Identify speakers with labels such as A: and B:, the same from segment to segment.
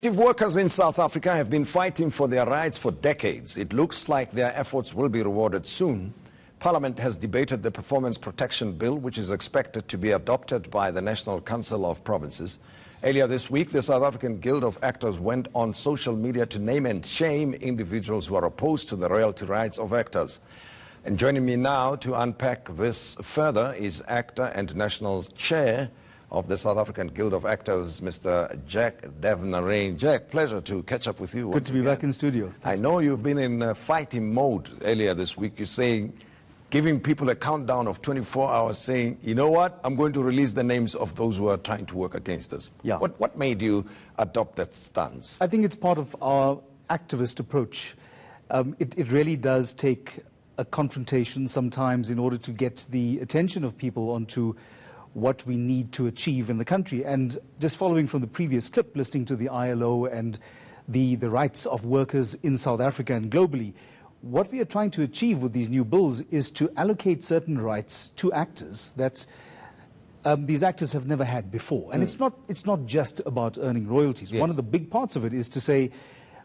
A: Creative workers in South Africa have been fighting for their rights for decades. It looks like their efforts will be rewarded soon. Parliament has debated the Performance Protection Bill, which is expected to be adopted by the National Council of Provinces. Earlier this week, the South African Guild of Actors went on social media to name and shame individuals who are opposed to the royalty rights of actors. And joining me now to unpack this further is actor and national chair of the South African Guild of Actors, Mr. Jack Devnarine. Jack, pleasure to catch up with you.
B: Good to be back in studio.
A: I know you've been in fighting mode earlier this week. You're saying, giving people a countdown of 24 hours, saying, you know what, I'm going to release the names of those who are trying to work against us.
B: Yeah.
A: What made you adopt that stance?
B: I think it's part of our activist approach. It really does take a confrontation sometimes in order to get the attention of people onto what we need to achieve in the country. And just following from the previous clip, listening to the ILO and the rights of workers in South Africa and globally, what we are trying to achieve with these new bills is to allocate certain rights to actors that these actors have never had before. And it's not just about earning royalties.
A: Yes.
B: One of the big parts of it is to say,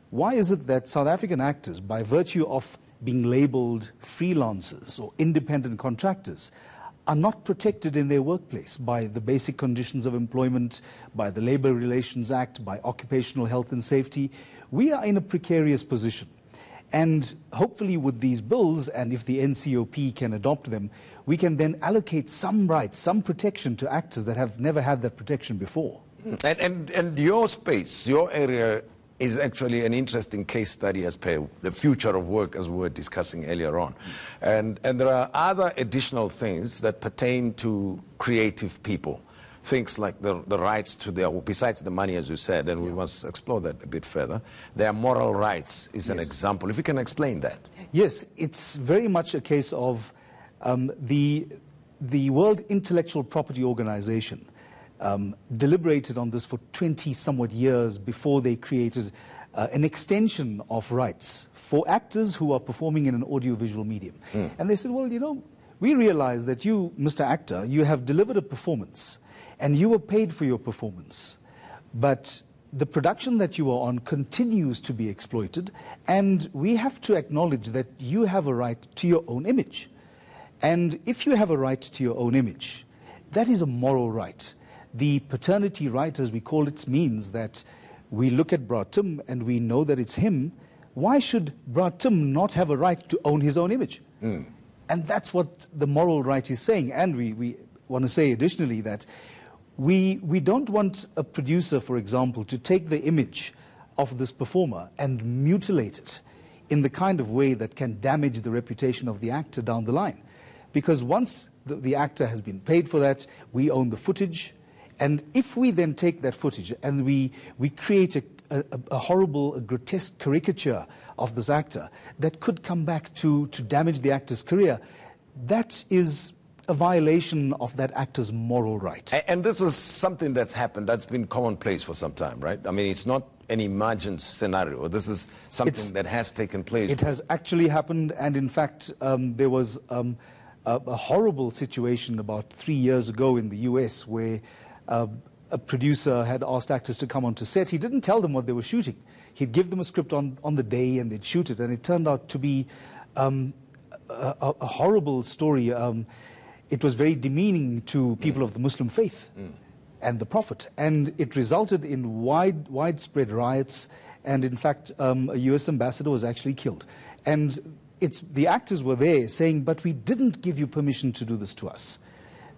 B: why is it that South African actors, by virtue of being labeled freelancers or independent contractors, are not protected in their workplace by the basic conditions of employment, by the Labour Relations Act, by occupational health and safety? We are in a precarious position. And hopefully with these bills, and if the NCOP can adopt them, we can then allocate some rights, some protection to actors that have never had that protection before.
A: And your space, your area, is actually an interesting case study as per the future of work, as we were discussing earlier on. And there are other additional things that pertain to creative people. Things like the rights to their, besides the money, as you said, and we must explore that a bit further. Their moral rights is an example. If you can explain that. Yes,
B: it's very much a case of the World Intellectual Property Organization deliberated on this for 20-somewhat years before they created an extension of rights for actors who are performing in an audiovisual medium. And they said, well, you know, we realize that you, Mr. Actor, you have delivered a performance and you were paid for your performance. But the production that you are on continues to be exploited, and we have to acknowledge that you have a right to your own image. And if you have a right to your own image, that is a moral right. The paternity right, as we call it, means that we look at Bra Tim and we know that it's him. Why should Bra Tim not have a right to own his own image? And that's what the moral right is saying. And we want to say additionally that we don't want a producer, for example, to take the image of this performer and mutilate it in the kind of way that can damage the reputation of the actor down the line. Because once the actor has been paid for that, we own the footage. And if we then take that footage and we create a horrible, a grotesque caricature of this actor that could come back to damage the actor's career, that is a violation of that actor's moral right.
A: And this is something that's happened, that's been commonplace for some time, right? I mean, it's not an imagined scenario. This is something that has taken place.
B: It has actually happened, and in fact, there was a horrible situation about 3 years ago in the US where a producer had asked actors to come onto set. He didn't tell them what they were shooting. He'd give them a script on the day and they'd shoot it, and it turned out to be a horrible story. It was very demeaning to people of the Muslim faith and the Prophet, and it resulted in widespread riots, and in fact a US ambassador was actually killed. And the actors were there saying, but we didn't give you permission to do this to us.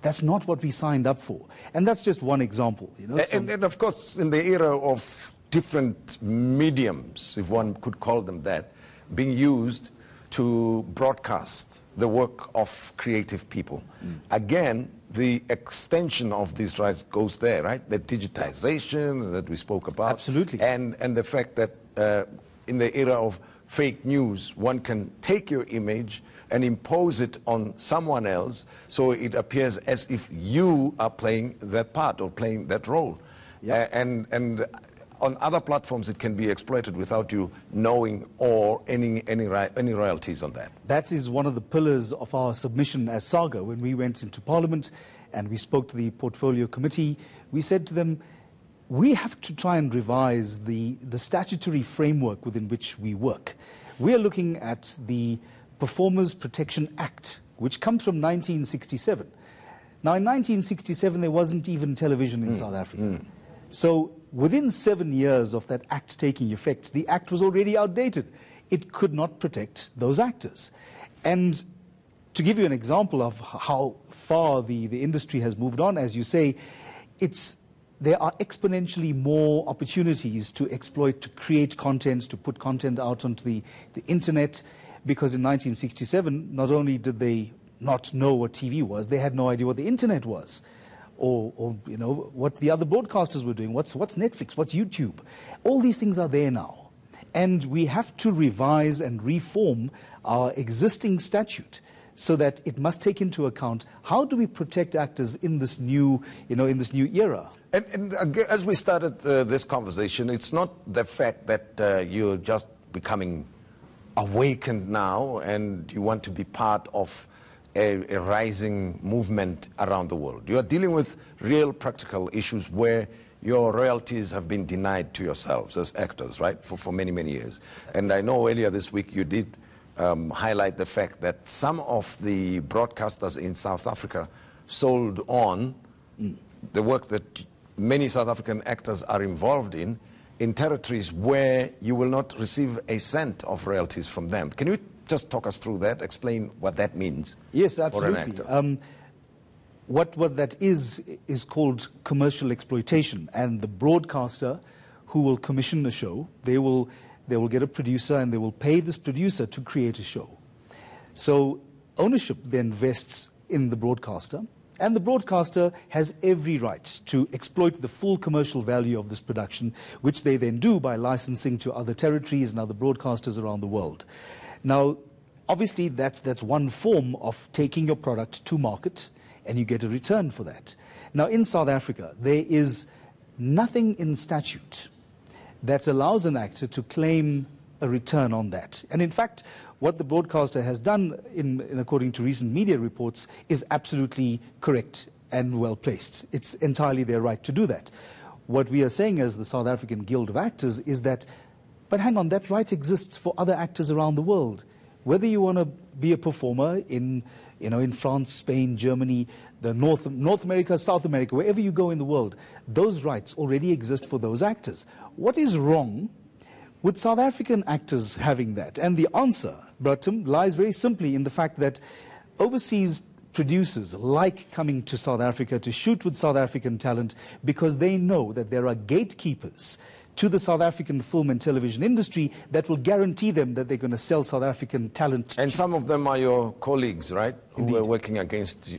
B: That's not what we signed up for. And that's just one example. You know,
A: and of course, in the era of different mediums, if one could call them that, being used to broadcast the work of creative people. Again, the extension of these rights goes there, right? The digitization that we spoke about.
B: Absolutely.
A: And the fact that in the era of fake news, one can take your image and impose it on someone else, so it appears as if you are playing that part or playing that role. And on other platforms, it can be exploited without you knowing or any royalties on that.
B: That is one of the pillars of our submission as SAGA. When we went into Parliament and we spoke to the Portfolio Committee, we said to them, we have to try and revise the statutory framework within which we work. We are looking at the Performers Protection Act, which comes from 1967. Now, in 1967, there wasn't even television in South Africa. So within 7 years of that act taking effect, the act was already outdated. It could not protect those actors. And to give you an example of how far the industry has moved on, as you say, there are exponentially more opportunities to exploit, to create content, to put content out onto the internet, because in 1967, not only did they not know what TV was, they had no idea what the internet was, or you know, what the other broadcasters were doing. What's Netflix, what's YouTube? All these things are there now. And we have to revise and reform our existing statute so that it must take into account how do we protect actors in this new, in this new era.
A: And as we started this conversation, it's not the fact that you're just becoming awakened now and you want to be part of a rising movement around the world. You are dealing with real practical issues where your royalties have been denied to yourselves as actors, right, for many, many years. And I know earlier this week you did highlight the fact that some of the broadcasters in South Africa sold on the work that many South African actors are involved in territories where you will not receive a cent of royalties from them. Can you just talk us through that, explain what that means?
B: Yes, absolutely.
A: For an actor?
B: What that is called commercial exploitation, and the broadcaster who will commission a show, they will get a producer and they will pay this producer to create a show. So ownership then vests in the broadcaster, and the broadcaster has every right to exploit the full commercial value of this production, which they then do by licensing to other territories and other broadcasters around the world. Now, obviously, that's one form of taking your product to market, and you get a return for that. Now, in South Africa, there is nothing in statute that allows an actor to claim a return on that. And in fact, what the broadcaster has done, according to recent media reports, is absolutely correct and well placed. It's entirely their right to do that. What we are saying as the South African Guild of Actors is that, but hang on, that right exists for other actors around the world. Whether you want to be a performer in France, Spain, Germany, North America, South America, wherever you go in the world, those rights already exist for those actors. What is wrong with South African actors having that? And the answer, Bratum, lies very simply in the fact that overseas producers like coming to South Africa to shoot with South African talent because they know that there are gatekeepers to the South African film and television industry that will guarantee them that they're going to sell South African talent.
A: And some of them are your colleagues, right?
B: Indeed.
A: Who were working against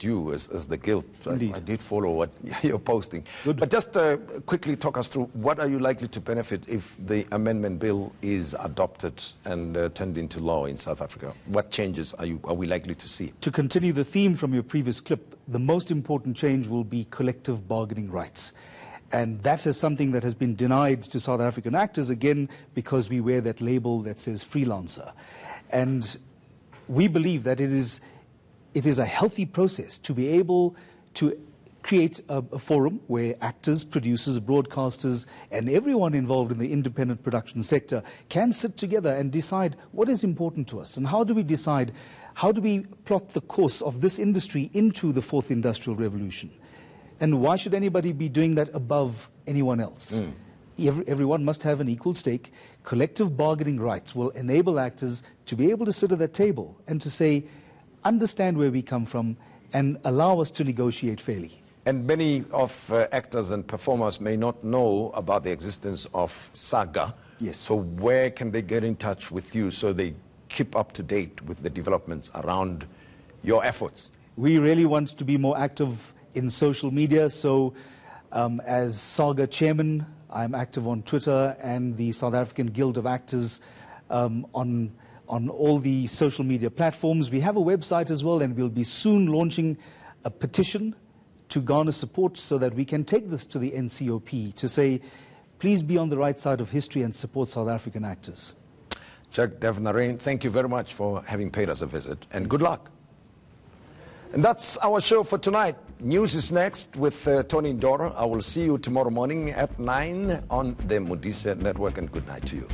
A: you as the guild.
B: Indeed.
A: I did follow what you're posting.
B: Good.
A: But just quickly talk us through, what are you likely to benefit if the amendment bill is adopted and turned into law in South Africa? What changes are we likely to see?
B: To continue the theme from your previous clip, the most important change will be collective bargaining rights. And that is something that has been denied to South African actors, again, because we wear that label that says freelancer. And we believe that it is a healthy process to be able to create a forum where actors, producers, broadcasters, and everyone involved in the independent production sector can sit together and decide what is important to us, and how do we decide, how do we plot the course of this industry into the fourth industrial revolution. And why should anybody be doing that above anyone else? Everyone must have an equal stake. Collective bargaining rights will enable actors to be able to sit at that table and to say, understand where we come from and allow us to negotiate fairly.
A: And many of actors and performers may not know about the existence of SAGA.
B: Yes.
A: So where can they get in touch with you so they keep up to date with the developments around your efforts?
B: We really want to be more active in social media. So as SAGA chairman, I'm active on Twitter and the South African Guild of Actors on all the social media platforms. We have a website as well, and we'll be soon launching a petition to garner support so that we can take this to the NCOP to say, please be on the right side of history and support South African actors.
A: Jack Devnarain, thank you very much for having paid us a visit, and good luck. And that's our show for tonight. News is next with Tony Ndoro. I will see you tomorrow morning at 9 on the Modise Network, and good night to you.